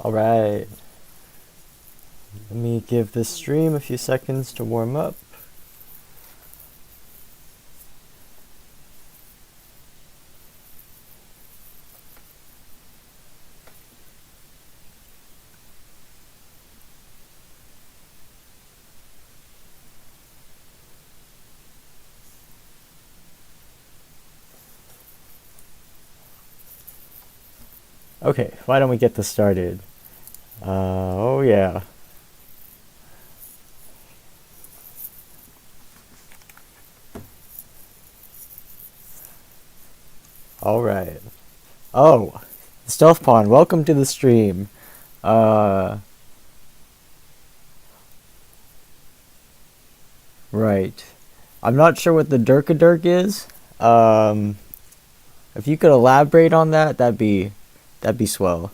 Alright, let me give this stream a few seconds to warm up. Okay, why don't we get this started? Oh yeah. Alright. Oh, Stealth Pawn, welcome to the stream. Right. I'm not sure what the Durkadirk is. If you could elaborate on that, that'd be swell.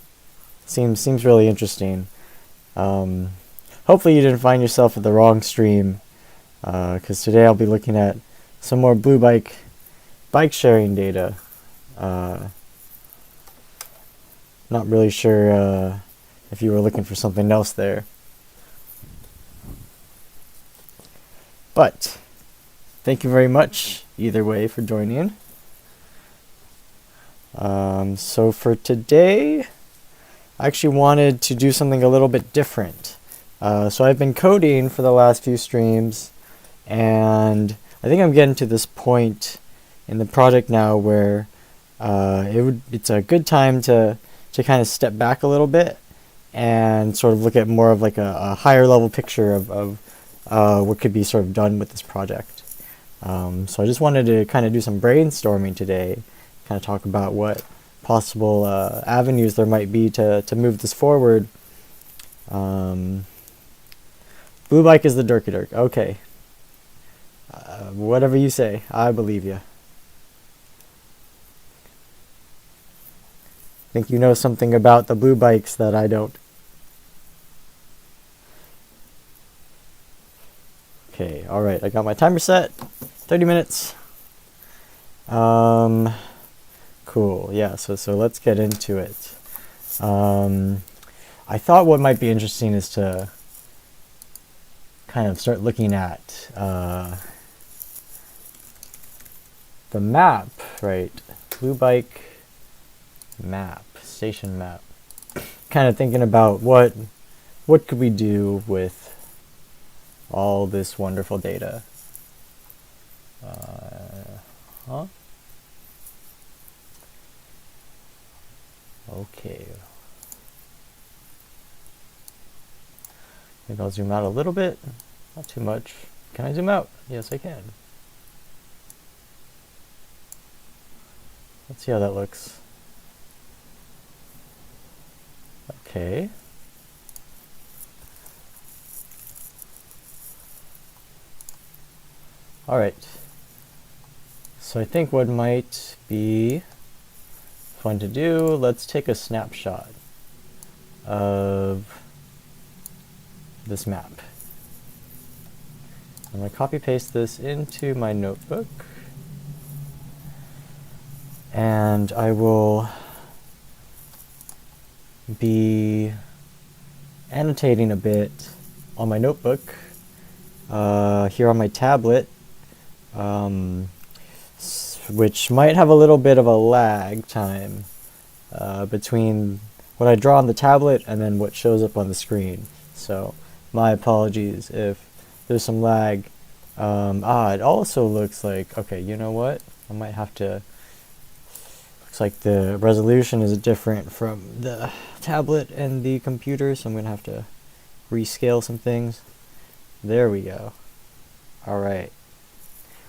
Seems really interesting. Hopefully you didn't find yourself at the wrong stream, because today I'll be looking at some more Blue bike sharing data. Not really sure if you were looking for something else there. But thank you very much either way for joining. So for today, I actually wanted to do something a little bit different. So I've been coding for the last few streams, and I think I'm getting to this point in the project now where it's a good time to kind of step back a little bit and sort of look at more of like a higher level picture of what could be sort of done with this project. So I just wanted to kind of do some brainstorming today, kind of talk about what possible avenues there might be to move this forward. Blue bike is the Durkadirk. Okay. Whatever you say, I believe you. Think you know something about the blue bikes that I don't. Okay, alright, I got my timer set. 30 minutes. Cool, yeah, so let's get into it. I thought what might be interesting is to kind of start looking at the map, right? Blue bike map, station map. Kind of thinking about what could we do with all this wonderful data. Okay. Maybe I'll zoom out a little bit. Not too much. Can I zoom out? Yes, I can. Let's see how that looks. Okay. Alright. So I think what might be fun to do, let's take a snapshot of this map. I'm going to copy paste this into my notebook, and I will be annotating a bit on my notebook here on my tablet, which might have a little bit of a lag time between what I draw on the tablet and then what shows up on the screen. So my apologies if there's some lag. It also looks like, okay, you know what? I might have to, looks like the resolution is different from the tablet and the computer, so I'm going to have to rescale some things. There we go. Alright.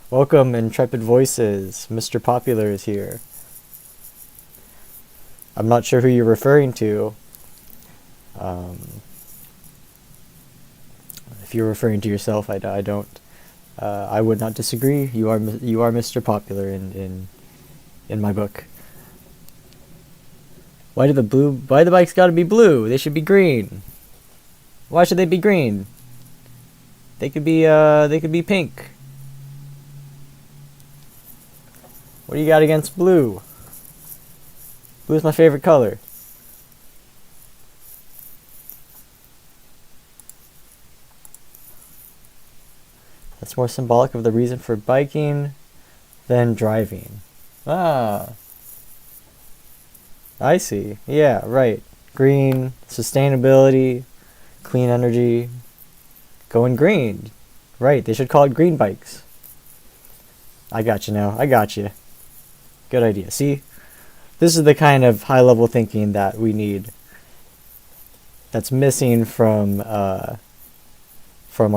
Welcome, Intrepid Voices. Mr. Popular is here. I'm not sure who you're referring to. If you're referring to yourself, I don't. I would not disagree. You are Mr. Popular in my book. Why the bikes gotta be blue? They should be green. Why should they be green? They could be pink. What do you got against blue? Blue's my favorite color. It's more symbolic of the reason for biking than driving. Ah, I see. Yeah, right. Green, sustainability, clean energy, going green. Right, they should call it green bikes. I got you now. I got you. Good idea. See? This is the kind of high-level thinking that we need. That's missing from our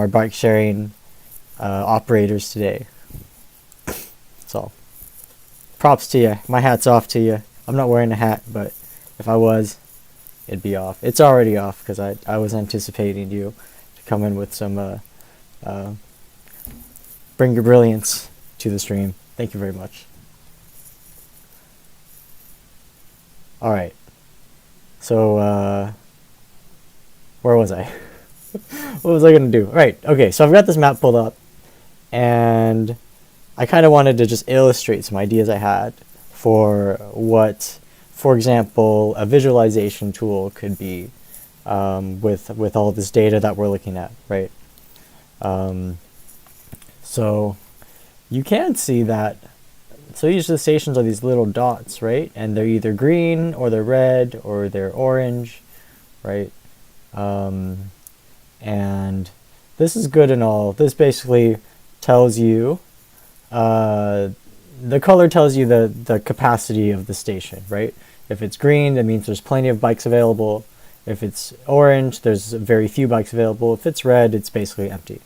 bike sharing operators today. So, props to you. My hat's off to you. I'm not wearing a hat, but if I was, it'd be off. It's already off because I was anticipating you to come in with some bring your brilliance to the stream. Thank you very much. All right. So where was I? What was I gonna do? Right. Okay. So I've got this map pulled up, and I kind of wanted to just illustrate some ideas I had for what, for example, a visualization tool could be with all this data that we're looking at, right? So you can see that. So each of the stations are these little dots, right? And they're either green or they're red or they're orange, right? And this is good and all. This basically tells you, the color tells you the capacity of the station, right? If it's green, that means there's plenty of bikes available. If it's orange, there's very few bikes available. If it's red, it's basically empty.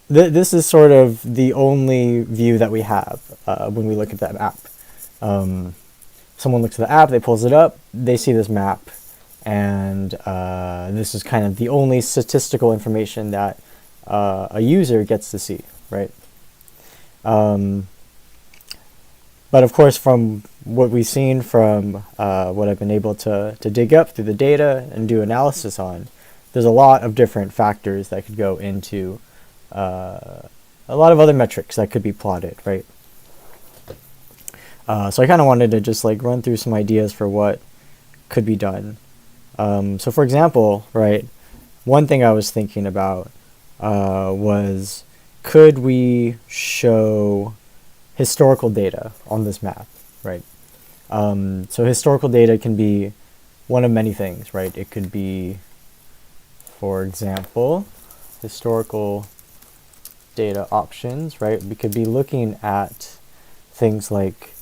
This is sort of the only view that we have when we look at that app. Someone looks at the app, they pulls it up, they see this map, and this is kind of the only statistical information that a user gets to see, right? But of course, from what we've seen, from what I've been able to dig up through the data and do analysis on, there's a lot of different factors that could go into a lot of other metrics that could be plotted, right? So I kind of wanted to just like run through some ideas for what could be done. So for example, right, one thing I was thinking about was, could we show historical data on this map, right? So historical data can be one of many things, right? It could be, for example, historical data options, right? We could be looking at things like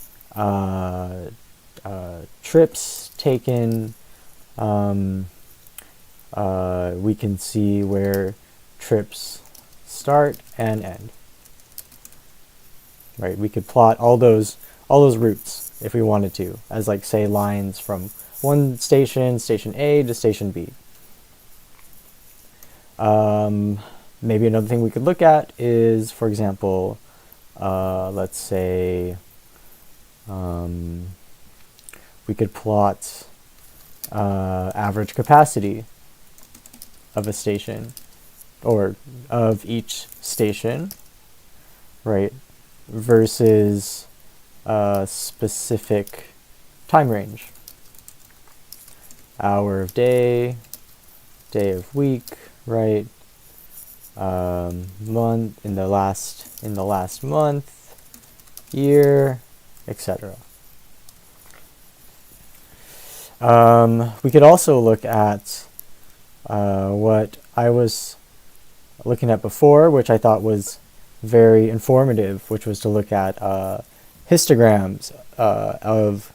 trips taken. We can see where trips start and end, right? We could plot all those routes if we wanted to, as like, say, lines from one station A to station B. Maybe another thing we could look at is, for example, let's say we could plot average capacity of a station, or of each station, right, versus a specific time range. Hour of day, day of week, right? Month, in the last month, year, etc. We could also look at what I was looking at before, which I thought was very informative, which was to look at histograms of,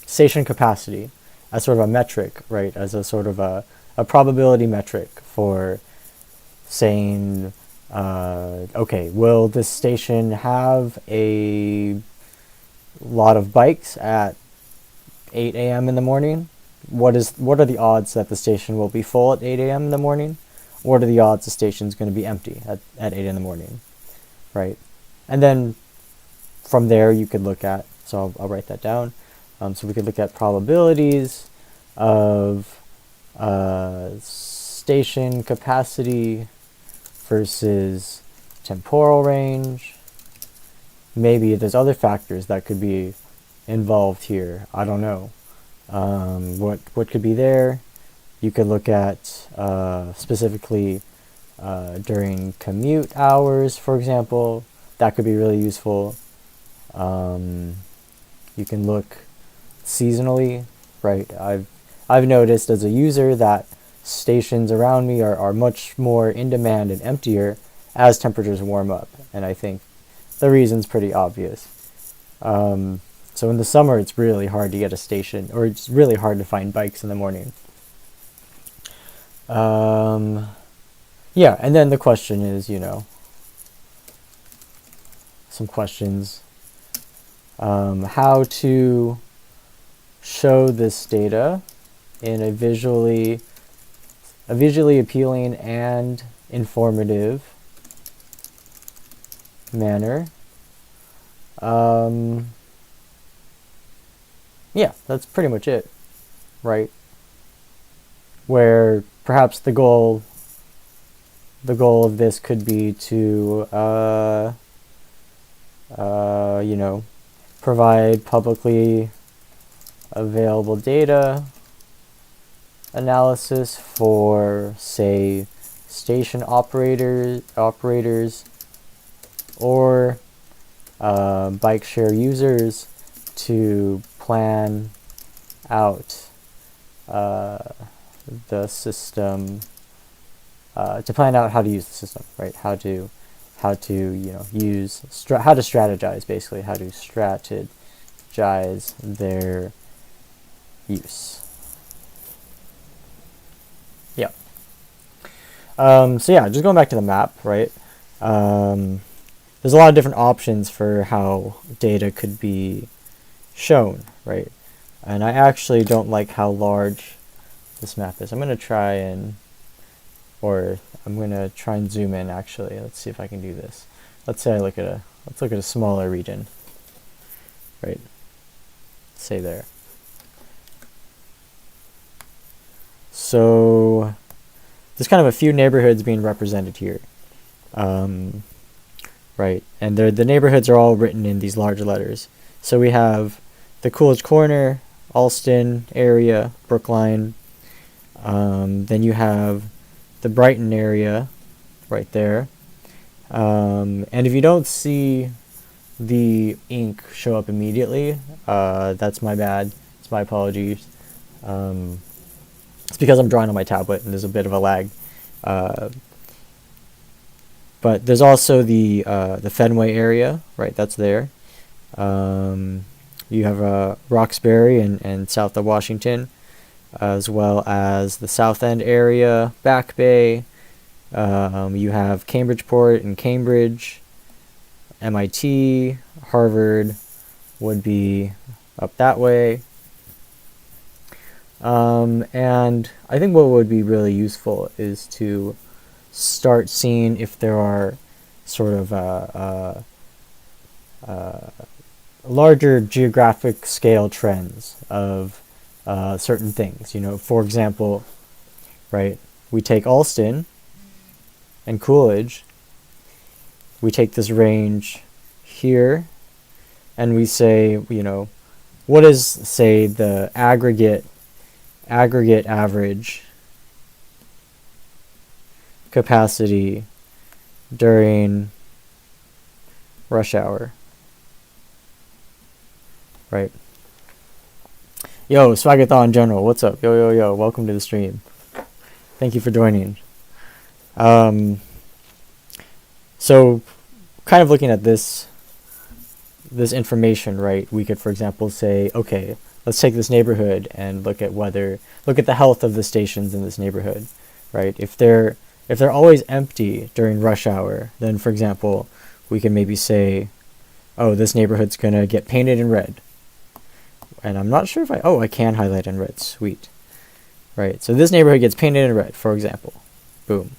station capacity as sort of a metric, right? As a sort of a probability metric for saying, okay, will this station have a lot of bikes at 8 a.m. in the morning? What are the odds that the station will be full at 8 a.m. in the morning? What are the odds the station's going to be empty at 8 in the morning, right? And then from there you could look at, so I'll write that down. So we could look at probabilities of station capacity versus temporal range. Maybe there's other factors that could be involved here. I don't know. what could be there. You could look at specifically during commute hours, for example. That could be really useful. You can look seasonally, right? I've noticed as a user that stations around me are much more in demand and emptier as temperatures warm up, and I think the reason's pretty obvious. So in the summer, it's really hard to get a station, or it's really hard to find bikes in the morning. Yeah, and then the question is, some questions. How to show this data in a visually appealing and informative manner. Yeah, that's pretty much it, right? Where perhaps the goal of this could be to provide publicly available data analysis for, say, station operators or bike share users to plan out the system, to plan out how to use the system, right? How to strategize, basically, how to strategize their use. Yeah. So yeah, just going back to the map, right? There's a lot of different options for how data could be shown, right? And I actually don't like how large this map is. I'm going to try and zoom in, actually. Let's see if I can do this. Let's look at a smaller region, right? Say there. So there's kind of a few neighborhoods being represented here, right? And the neighborhoods are all written in these large letters. So we have the Coolidge Corner, Allston area, Brookline. Then you have the Brighton area right there. And if you don't see the ink show up immediately, that's my bad. It's my apologies. It's because I'm drawing on my tablet and there's a bit of a lag. But there's also the Fenway area, right? That's there. You have Roxbury and south of Washington, as well as the South End area, Back Bay. You have Cambridgeport and Cambridge. MIT, Harvard would be up that way. And I think what would be really useful is to start seeing if there are sort of larger geographic scale trends of certain things. For example, right, we take Allston and Coolidge, we take this range here, and we say, what is, say, the aggregate average capacity during rush hour, right? Yo, Swagathon General, what's up? Yo, welcome to the stream. Thank you for joining. So kind of looking at this information, right, we could, for example, say, okay, let's take this neighborhood and look at the health of the stations in this neighborhood, right? If they're always empty during rush hour, then, for example, we can maybe say, oh, this neighborhood's going to get painted in red. And I'm not sure if I can highlight in red. Sweet. Right, so this neighborhood gets painted in red, for example. Boom.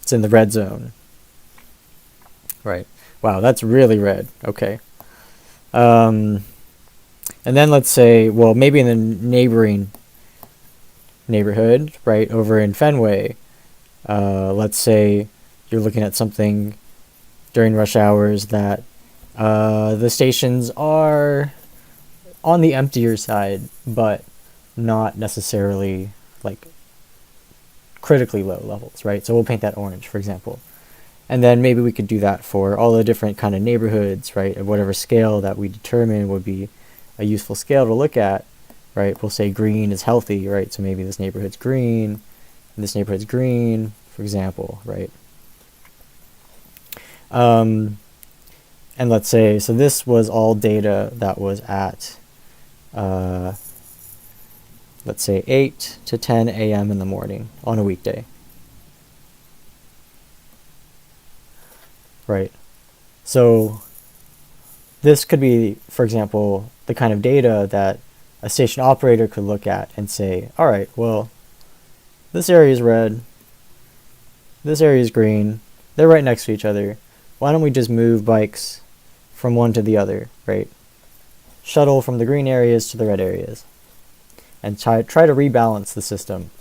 It's in the red zone. Right. Wow, that's really red. Okay. And then let's say, well, maybe in the neighboring neighborhood, right, over in Fenway, let's say you're looking at something during rush hours that the stations are on the emptier side, but not necessarily like critically low levels, right? So we'll paint that orange, for example. And then maybe we could do that for all the different kind of neighborhoods, right? Of whatever scale that we determine would be a useful scale to look at, right? We'll say green is healthy, right? So maybe this neighborhood's green, and this neighborhood's green, for example, right? And let's say, so this was all data that was at, let's say 8 to 10 a.m. in the morning on a weekday. Right. So this could be, for example, the kind of data that a station operator could look at and say, all right, well, this area is red, this area is green, they're right next to each other. Why don't we just move bikes from one to the other, right? Shuttle from the green areas to the red areas, and try to rebalance the system.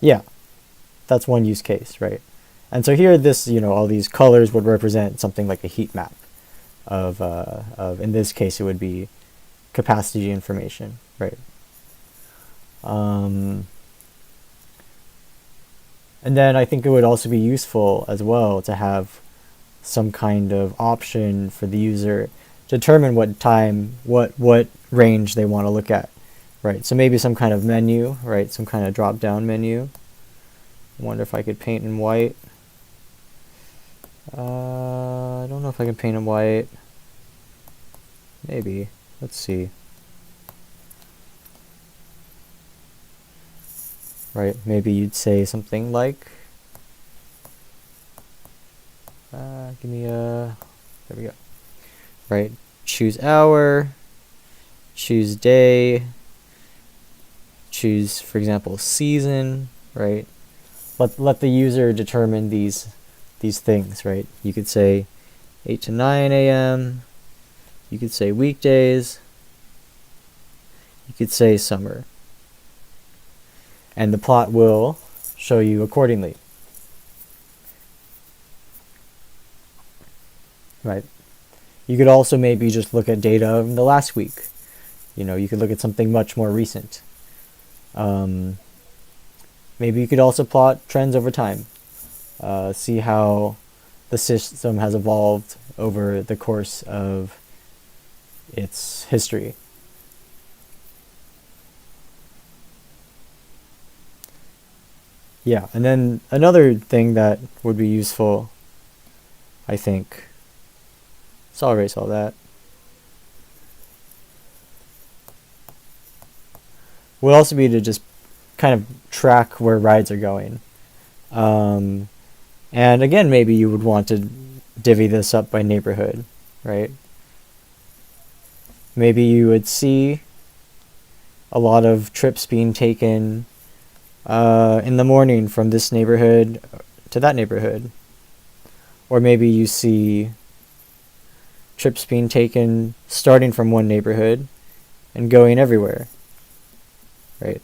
Yeah, that's one use case, right? And so here, this, all these colors would represent something like a heat map of in this case, it would be capacity information, right? And then I think it would also be useful as well to have some kind of option for the user to determine what time, what range they want to look at, right? So maybe some kind of menu, right? Some kind of drop-down menu. I wonder if I could paint in white. I don't know if I can paint in white. Maybe. Let's see. Right, maybe you'd say something like, give me a, there we go. Right, choose hour, choose day, choose, for example, season, right? Let the user determine these things, right? You could say 8 to 9 a.m. You could say weekdays. You could say summer. And the plot will show you accordingly. Right? You could also maybe just look at data in the last week. You could look at something much more recent. Maybe you could also plot trends over time. See how the system has evolved over the course of its history. Yeah, and then another thing that would be useful, I think, so I'll erase all that, would also be to just kind of track where rides are going. And again, maybe you would want to divvy this up by neighborhood, right? Maybe you would see a lot of trips being taken in the morning from this neighborhood to that neighborhood. Or maybe you see trips being taken starting from one neighborhood and going everywhere, right?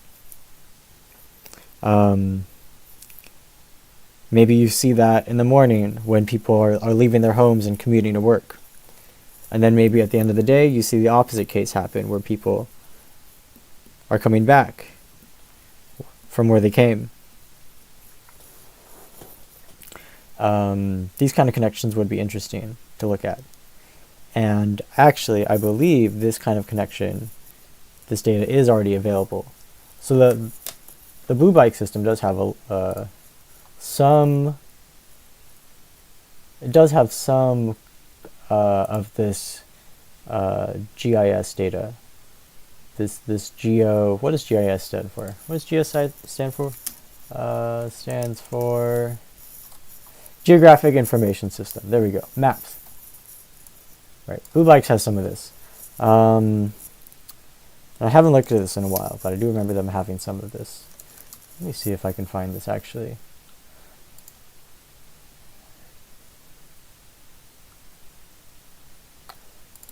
Maybe you see that in the morning when people are leaving their homes and commuting to work. And then maybe at the end of the day, you see the opposite case happen where people are coming back from where they came. These kind of connections would be interesting to look at. And actually, I believe this kind of connection, this data is already available. So the Blue Bike system does have some of this GIS data. This geo, what does GIS stand for? What does GIS stand for? Stands for Geographic Information System. There we go. Maps. Right. Blue Bikes has some of this. I haven't looked at this in a while, but I do remember them having some of this. Let me see if I can find this actually.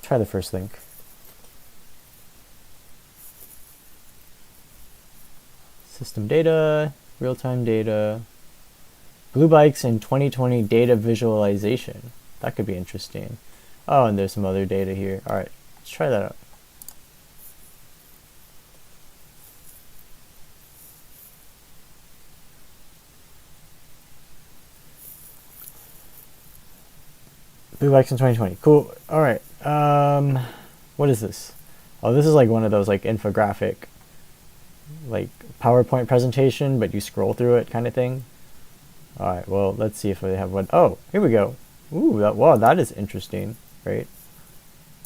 Try the first link. System data, real-time data, Blue Bikes in 2020 data visualization. That could be interesting. Oh, and there's some other data here. All right, let's try that out. Blue bikes in 2020. Cool. All right. What is this? Oh, this is like one of those like infographic, like PowerPoint presentation, but you scroll through it kind of thing. All right. Well, let's see if they have one. Oh, here we go. Ooh, wow, that is interesting, right?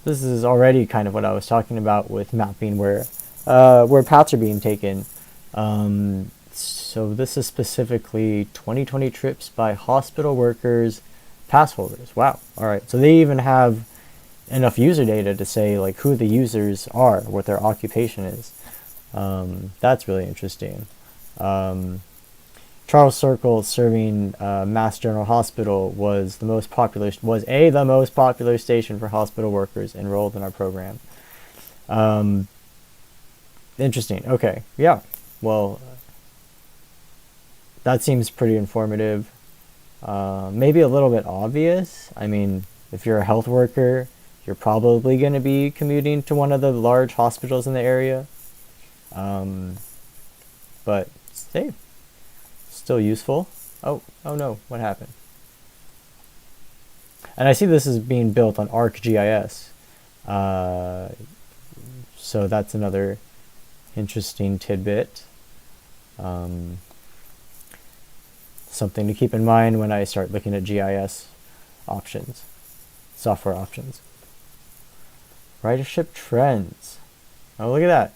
This is already kind of what I was talking about with mapping where paths are being taken. So this is specifically 2020 trips by hospital workers, pass holders. Wow. All right. So they even have enough user data to say like who the users are, what their occupation is. That's really interesting. Charles Circle serving Mass General Hospital was the most popular station for hospital workers enrolled in our program. Interesting. Okay. Yeah. Well, that seems pretty informative. Maybe a little bit obvious. I mean, if you're a health worker, you're probably going to be commuting to one of the large hospitals in the area. But hey, still useful. Oh no, what happened? And I see this is being built on ArcGIS. So that's another interesting tidbit. Something to keep in mind when I start looking at GIS options, software options. Ridership trends. Oh, look at that.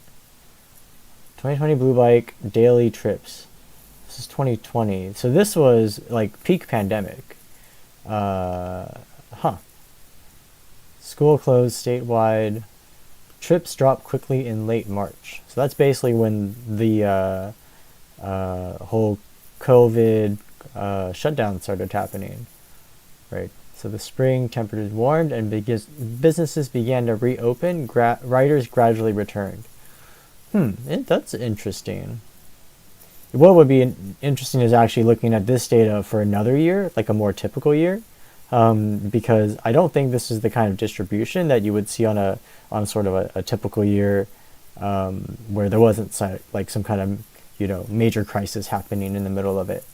2020 Blue Bike daily trips. This is 2020. So this was like peak pandemic. School closed statewide. Trips dropped quickly in late March. So that's basically when the whole COVID shutdown started happening, right? So the spring temperatures warmed and businesses began to reopen. Riders gradually returned. That's interesting. What would be interesting is actually looking at this data for another year, like a more typical year, because I don't think this is the kind of distribution that you would see on sort of a typical year, where there wasn't like some kind of major crisis happening in the middle of it.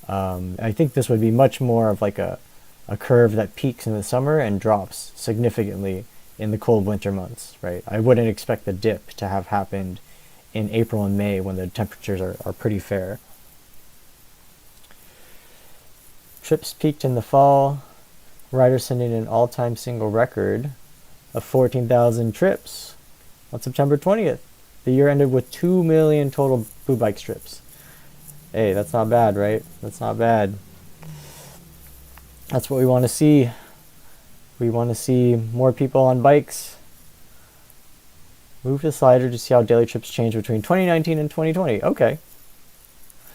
I think this would be much more of like a curve that peaks in the summer and drops significantly in the cold winter months, right? I wouldn't expect the dip to have happened in April and May when the temperatures are pretty fair. Trips peaked in the fall. Riders sending an all-time single record of 14,000 trips on September 20th. The year ended with 2 million total Blue Bike trips. Hey, that's not bad, right? That's not bad. That's what we want to see. We want to see more people on bikes. Move to the slider to see how daily trips change between 2019 and 2020. Okay.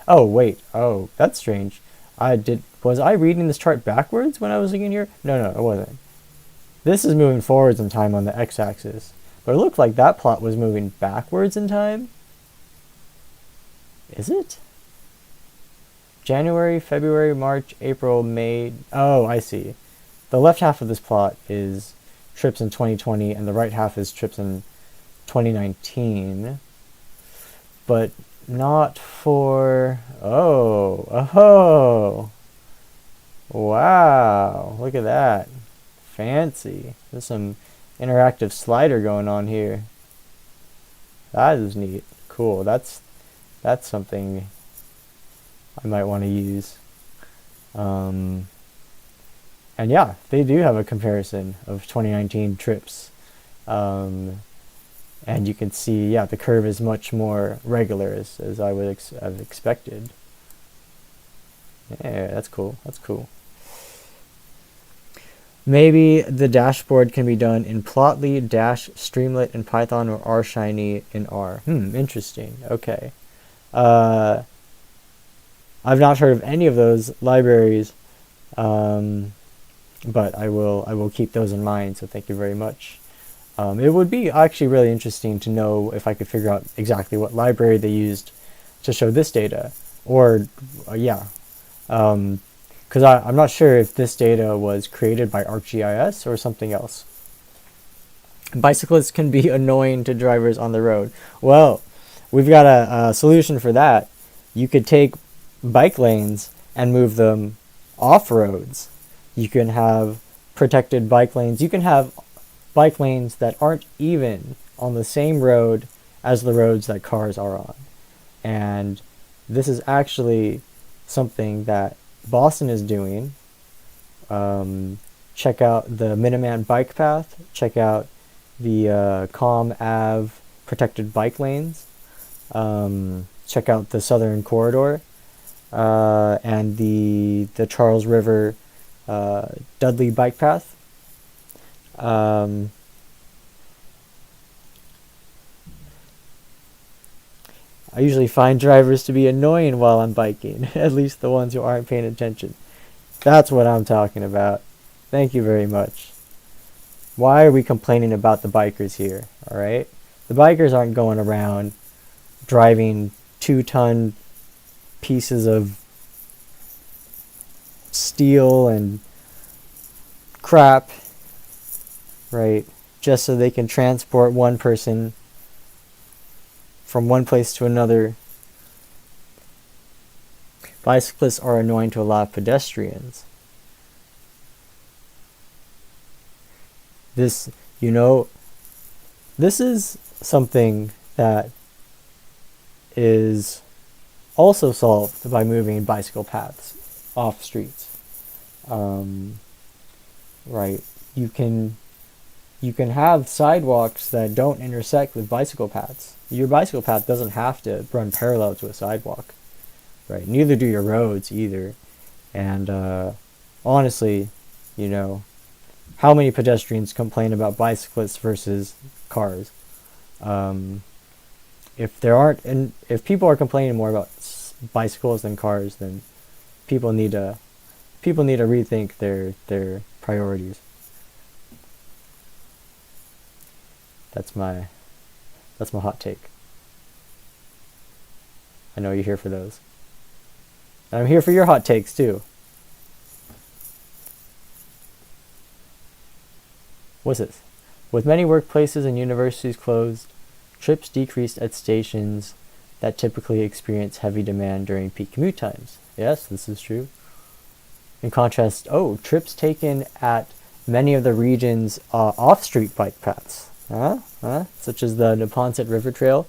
Oh, wait. Oh, that's strange. Was I reading this chart backwards when I was looking here? No, it wasn't. This is moving forwards in time on the x-axis. But it looked like that plot was moving backwards in time. Is it? January, February, March, April, May. Oh, I see. The left half of this plot is trips in 2020 and the right half is trips in 2019. But not for... Oh. Wow. Look at that. Fancy. There's some interactive slider going on here. That is neat. Cool. That's something I might want to use. And yeah, they do have a comparison of 2019 trips. And you can see, yeah, the curve is much more regular as I would have expected. Yeah, that's cool. That's cool. Maybe the dashboard can be done in Plotly, Dash, Streamlit in Python, or RShiny in R. Interesting. Okay. I've not heard of any of those libraries, but I will keep those in mind, so thank you very much. It would be actually really interesting to know if I could figure out exactly what library they used to show this data, or because I'm not sure if this data was created by ArcGIS or something else. Bicyclists can be annoying to drivers on the road. Well, we've got a solution for that. You could take bike lanes and move them off roads. You can have protected bike lanes. You can have bike lanes that aren't even on the same road as the roads that cars are on. And this is actually something that Boston is doing. Check out the Minuteman bike path. Check out the Calm Ave protected bike lanes. Check out the Southern Corridor and the Charles River Dudley bike path. I usually find drivers to be annoying while I'm biking, at least the ones who aren't paying attention. That's what I'm talking about. Thank you very much. Why are we complaining about the bikers here, alright? The bikers aren't going around driving 2-ton pieces of steel and crap, right? Just so they can transport one person from one place to another. Bicyclists are annoying to a lot of pedestrians. This is something that is also solved by moving bicycle paths off streets. Right. You can have sidewalks that don't intersect with bicycle paths. Your bicycle path doesn't have to run parallel to a sidewalk, right? Neither do your roads either. And honestly, how many pedestrians complain about bicyclists versus cars? If people are complaining more about bicycles than cars, then people need to rethink their priorities. That's my hot take. I know you're here for those. And I'm here for your hot takes too. What's this? With many workplaces and universities closed, trips decreased at stations that typically experience heavy demand during peak commute times. Yes, this is true. In contrast, trips taken at many of the region's off-street bike paths. Such as the Neponset River Trail,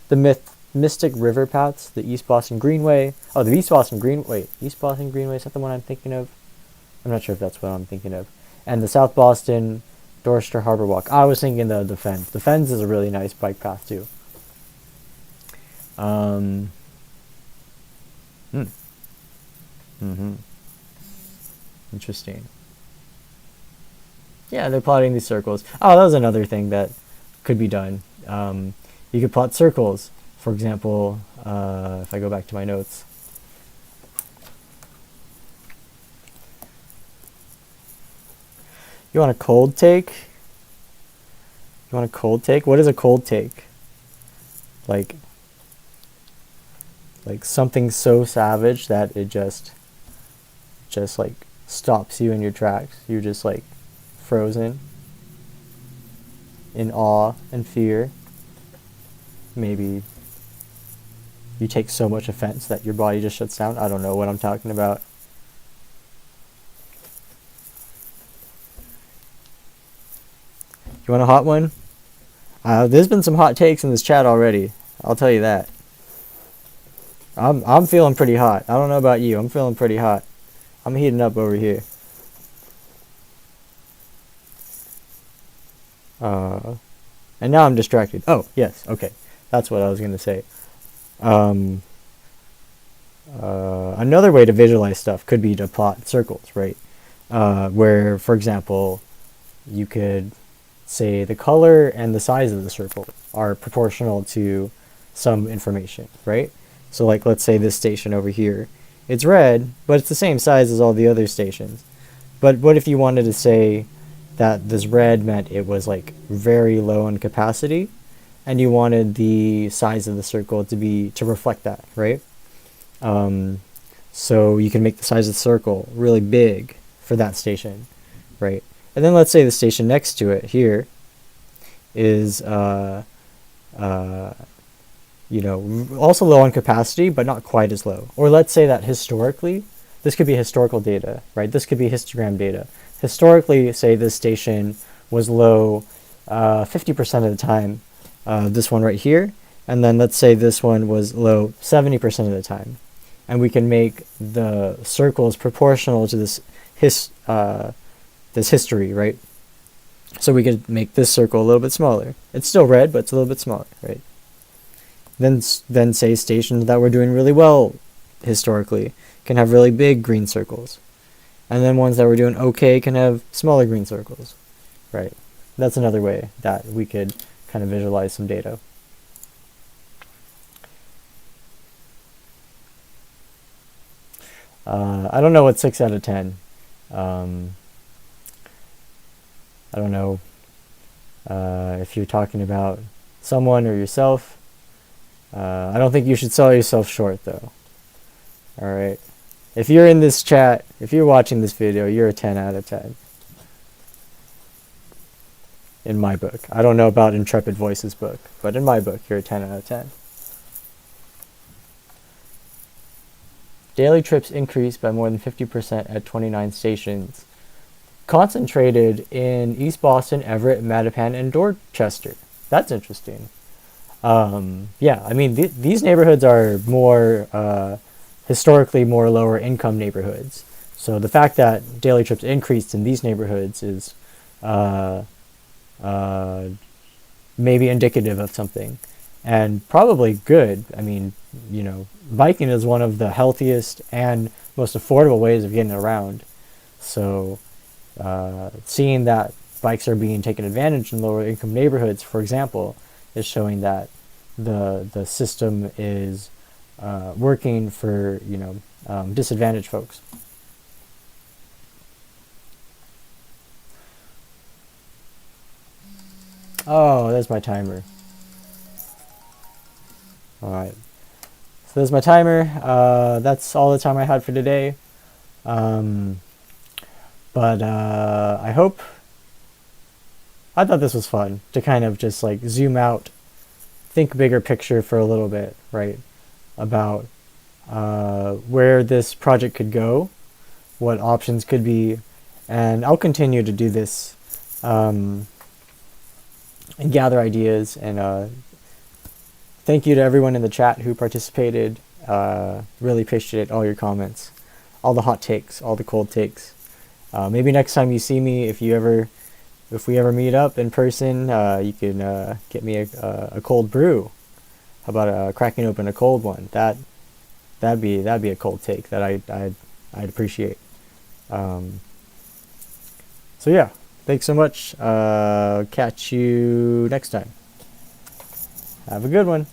the Mystic River Paths, the East Boston Greenway. Oh, the East Boston Greenway. East Boston Greenway, is that the one I'm thinking of? I'm not sure if that's what I'm thinking of. And the South Boston Dorchester Harbor Walk. I was thinking the Fens. The Fens is a really nice bike path too. Interesting. Yeah, they're plotting these circles. Oh, that was another thing that could be done. You could plot circles. For example, if I go back to my notes. You want a cold take? What is a cold take? Like something so savage that it just like stops you in your tracks. You're just like frozen in awe and fear. Maybe you take so much offense that your body just shuts down. I don't know what I'm talking about. You want a hot one? There's been some hot takes in this chat already. I'll tell you that. I'm feeling pretty hot. I don't know about you. I'm feeling pretty hot. I'm heating up over here. And now I'm distracted. Oh, yes. Okay. That's what I was going to say. Another way to visualize stuff could be to plot circles, right? Where, for example, you could say the color and the size of the circle are proportional to some information, right? So like, let's say this station over here, it's red, but it's the same size as all the other stations. But what if you wanted to say that this red meant it was like very low in capacity, and you wanted the size of the circle to reflect that, right? So you can make the size of the circle really big for that station, right? And then let's say the station next to it here is, you know, also low on capacity, but not quite as low. Or let's say that historically, this could be historical data, right? This could be histogram data. Historically, say this station was low 50% of the time, this one right here, and then let's say this one was low 70% of the time. And we can make the circles proportional to this this history, right? So we could make this circle a little bit smaller. It's still red, but it's a little bit smaller, right? Then say stations that were doing really well historically can have really big green circles. And then ones that were doing okay can have smaller green circles, right? That's another way that we could kind of visualize some data. I don't know what 6 out of 10. I don't know if you're talking about someone or yourself. I don't think you should sell yourself short, though. Alright. If you're in this chat, if you're watching this video, you're a 10 out of 10. In my book. I don't know about Intrepid Voices' book, but in my book, you're a 10 out of 10. Daily trips increased by more than 50% at 29 stations, concentrated in East Boston, Everett, Mattapan, and Dorchester. That's interesting. Yeah, I mean, these neighborhoods are more, historically more lower income neighborhoods. So the fact that daily trips increased in these neighborhoods is maybe indicative of something. And probably good. I mean, you know, biking is one of the healthiest and most affordable ways of getting around. So seeing that bikes are being taken advantage in lower income neighborhoods, for example, is showing that the system is working for, you know, disadvantaged folks. Oh, there's my timer. Alright. So there's my timer. That's all the time I had for today. But I thought this was fun to kind of just like zoom out, think bigger picture for a little bit, right? About where this project could go, what options could be, and I'll continue to do this and gather ideas. And thank you to everyone in the chat who participated. Really appreciate all your comments, all the hot takes, all the cold takes. Maybe next time you see me, if we ever meet up in person, you can get me a cold brew. How about cracking open a cold one? That'd be a cold take that I'd appreciate. So yeah, thanks so much. Catch you next time. Have a good one.